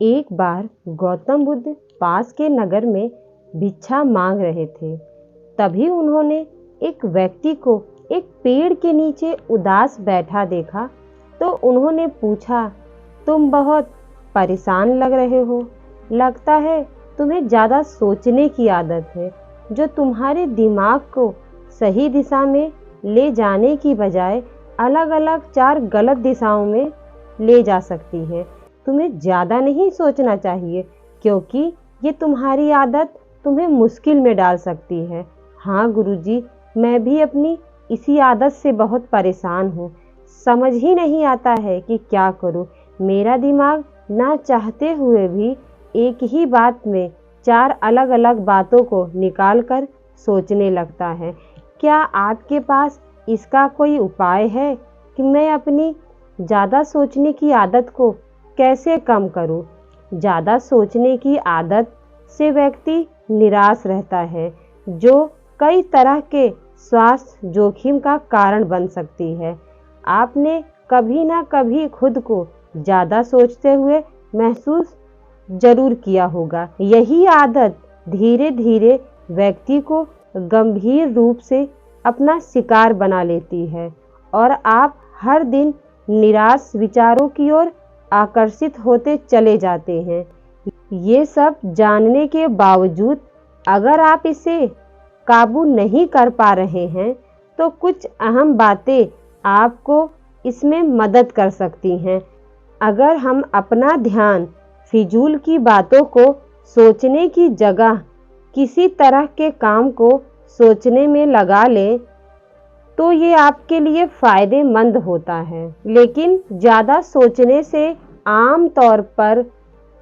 एक बार गौतम बुद्ध पास के नगर में भिक्षा मांग रहे थे। तभी उन्होंने एक व्यक्ति को एक पेड़ के नीचे उदास बैठा देखा तो उन्होंने पूछा, तुम बहुत परेशान लग रहे हो। लगता है तुम्हें ज़्यादा सोचने की आदत है, जो तुम्हारे दिमाग को सही दिशा में ले जाने की बजाय अलग अलग 4 गलत दिशाओं में ले जा सकती है। तुम्हें ज़्यादा नहीं सोचना चाहिए, क्योंकि ये तुम्हारी आदत तुम्हें मुश्किल में डाल सकती है। हाँ गुरुजी, मैं भी अपनी इसी आदत से बहुत परेशान हूँ। समझ ही नहीं आता है कि क्या करूँ। मेरा दिमाग ना चाहते हुए भी एक ही बात में 4 अलग अलग बातों को निकाल कर सोचने लगता है। क्या आपके पास इसका कोई उपाय है कि मैं अपनी ज़्यादा सोचने की आदत को कैसे कम करूं? ज़्यादा सोचने की आदत से व्यक्ति निराश रहता है, जो कई तरह के स्वास्थ्य जोखिम का कारण बन सकती है। आपने कभी ना कभी खुद को ज़्यादा सोचते हुए महसूस जरूर किया होगा। यही आदत धीरे धीरे व्यक्ति को गंभीर रूप से अपना शिकार बना लेती है और आप हर दिन निराश विचारों की ओर आकर्षित होते चले जाते हैं। ये सब जानने के बावजूद अगर आप इसे काबू नहीं कर पा रहे हैं, तो कुछ अहम बातें आपको इसमें मदद कर सकती हैं। अगर हम अपना ध्यान फिजूल की बातों को सोचने की जगह किसी तरह के काम को सोचने में लगा लें, तो ये आपके लिए फ़ायदेमंद होता है। लेकिन ज़्यादा सोचने से आम तौर पर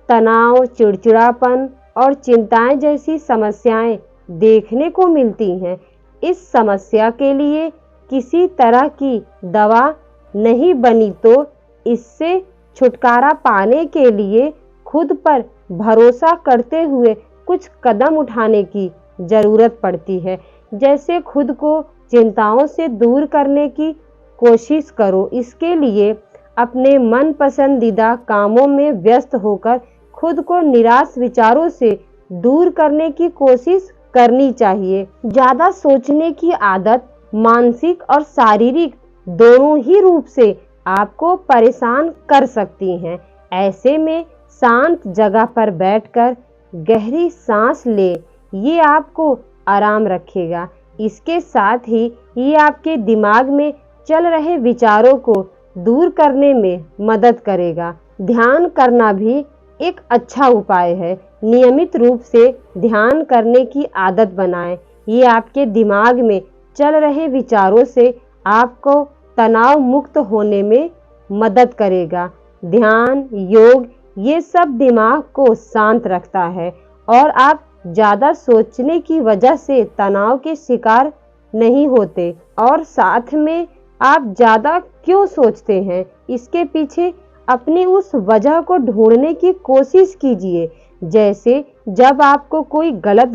तनाव, चिड़चिड़ापन और चिंताएं जैसी समस्याएं देखने को मिलती हैं। इस समस्या के लिए किसी तरह की दवा नहीं बनी, तो इससे छुटकारा पाने के लिए खुद पर भरोसा करते हुए कुछ कदम उठाने की ज़रूरत पड़ती है। जैसे खुद को चिंताओं से दूर करने की कोशिश करो। इसके लिए अपने मन पसंदीदा कामों में व्यस्त होकर खुद को निराश विचारों से दूर करने की कोशिश करनी चाहिए। ज़्यादा सोचने की आदत मानसिक और शारीरिक दोनों ही रूप से आपको परेशान कर सकती हैं। ऐसे में शांत जगह पर बैठकर गहरी सांस ले, ये आपको आराम रखेगा। इसके साथ ही ये आपके दिमाग में चल रहे विचारों को दूर करने में मदद करेगा। ध्यान करना भी एक अच्छा उपाय है। नियमित रूप से ध्यान करने की आदत बनाएं। ये आपके दिमाग में चल रहे विचारों से आपको तनाव मुक्त होने में मदद करेगा। ध्यान, योग, ये सब दिमाग को शांत रखता है और आप ज़्यादा सोचने की वजह से तनाव के शिकार नहीं होते। और साथ में आप ज़्यादा क्यों सोचते हैं, इसके पीछे अपनी उस वजह को ढूंढने की कोशिश कीजिए। जैसे जब आप कोई गलत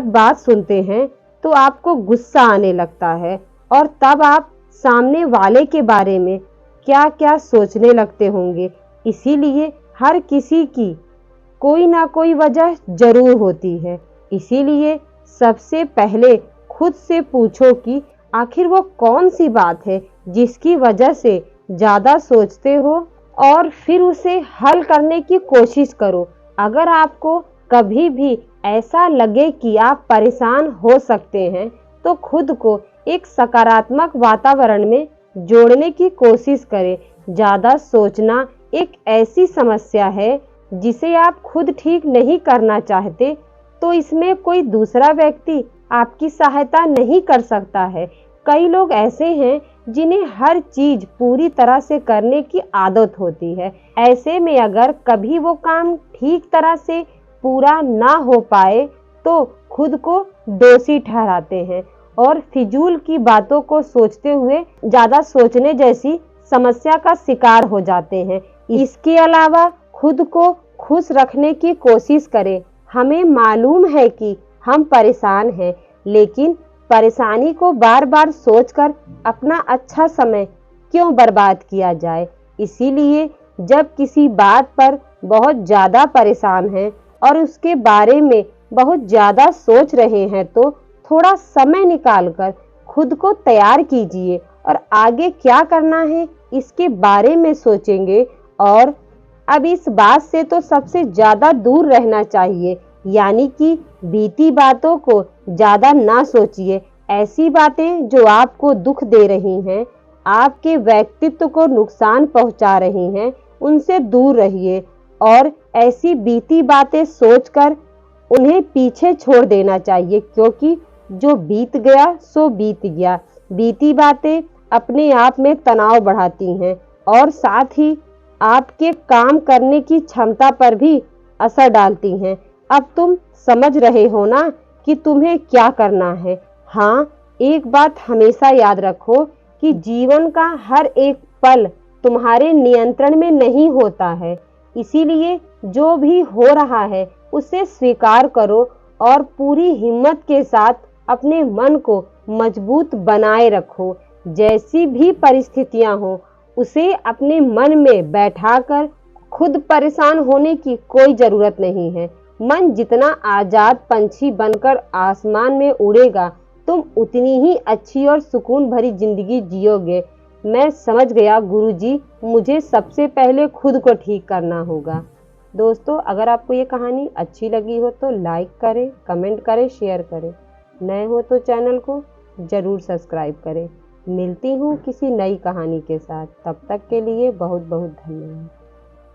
बात सुनते हैं तो आपको गुस्सा आने लगता है, और तब आप सामने वाले के बारे में क्या क्या सोचने लगते होंगे। इसीलिए हर किसी की कोई ना कोई वजह जरूर होती है। इसीलिए सबसे पहले खुद से पूछो कि आखिर वो कौन सी बात है जिसकी वजह से ज़्यादा सोचते हो, और फिर उसे हल करने की कोशिश करो। अगर आपको कभी भी ऐसा लगे कि आप परेशान हो सकते हैं, तो खुद को एक सकारात्मक वातावरण में जोड़ने की कोशिश करें। ज़्यादा सोचना एक ऐसी समस्या है जिसे आप खुद ठीक नहीं करना चाहते, तो इसमें कोई दूसरा व्यक्ति आपकी सहायता नहीं कर सकता है। कई लोग ऐसे हैं जिन्हें हर चीज पूरी तरह से करने की आदत होती है। ऐसे में अगर कभी वो काम ठीक तरह से पूरा ना हो पाए, तो खुद को दोषी ठहराते हैं और फिजूल की बातों को सोचते हुए ज़्यादा सोचने जैसी समस्या का शिकार हो जाते हैं। इसके अलावा खुद को खुश रखने की कोशिश करें। हमें मालूम है कि हम परेशान हैं, लेकिन परेशानी को बार बार सोचकर अपना अच्छा समय क्यों बर्बाद किया जाए। इसीलिए जब किसी बात पर बहुत ज़्यादा परेशान हैं और उसके बारे में बहुत ज़्यादा सोच रहे हैं तो थोड़ा समय निकालकर खुद को तैयार कीजिए और आगे क्या करना है इसके बारे में सोचेंगे। और अब इस बात से तो सबसे ज़्यादा दूर रहना चाहिए, यानी कि बीती बातों को ज़्यादा ना सोचिए। ऐसी बातें जो आपको दुख दे रही हैं, आपके व्यक्तित्व को नुकसान पहुंचा रही हैं, उनसे दूर रहिए और ऐसी बीती बातें सोचकर उन्हें पीछे छोड़ देना चाहिए, क्योंकि जो बीत गया सो बीत गया। बीती बातें अपने आप में तनाव बढ़ाती हैं और साथ ही आपके काम करने की क्षमता पर भी असर डालती हैं। अब तुम समझ रहे हो ना कि तुम्हें क्या करना है। हाँ, एक बात हमेशा याद रखो कि जीवन का हर एक पल तुम्हारे नियंत्रण में नहीं होता है, इसीलिए जो भी हो रहा है उसे स्वीकार करो और पूरी हिम्मत के साथ अपने मन को मजबूत बनाए रखो। जैसी भी परिस्थितियां हो उसे अपने मन में बैठाकर खुद परेशान होने की कोई जरूरत नहीं है। मन जितना आजाद पंछी बनकर आसमान में उड़ेगा, तुम उतनी ही अच्छी और सुकून भरी जिंदगी जियोगे। मैं समझ गया गुरुजी, मुझे सबसे पहले खुद को ठीक करना होगा। दोस्तों, अगर आपको ये कहानी अच्छी लगी हो तो लाइक करें, कमेंट करें, शेयर करें। नए हो तो चैनल को ज़रूर सब्सक्राइब करें। मिलती हूँ किसी नई कहानी के साथ, तब तक के लिए बहुत बहुत धन्यवाद।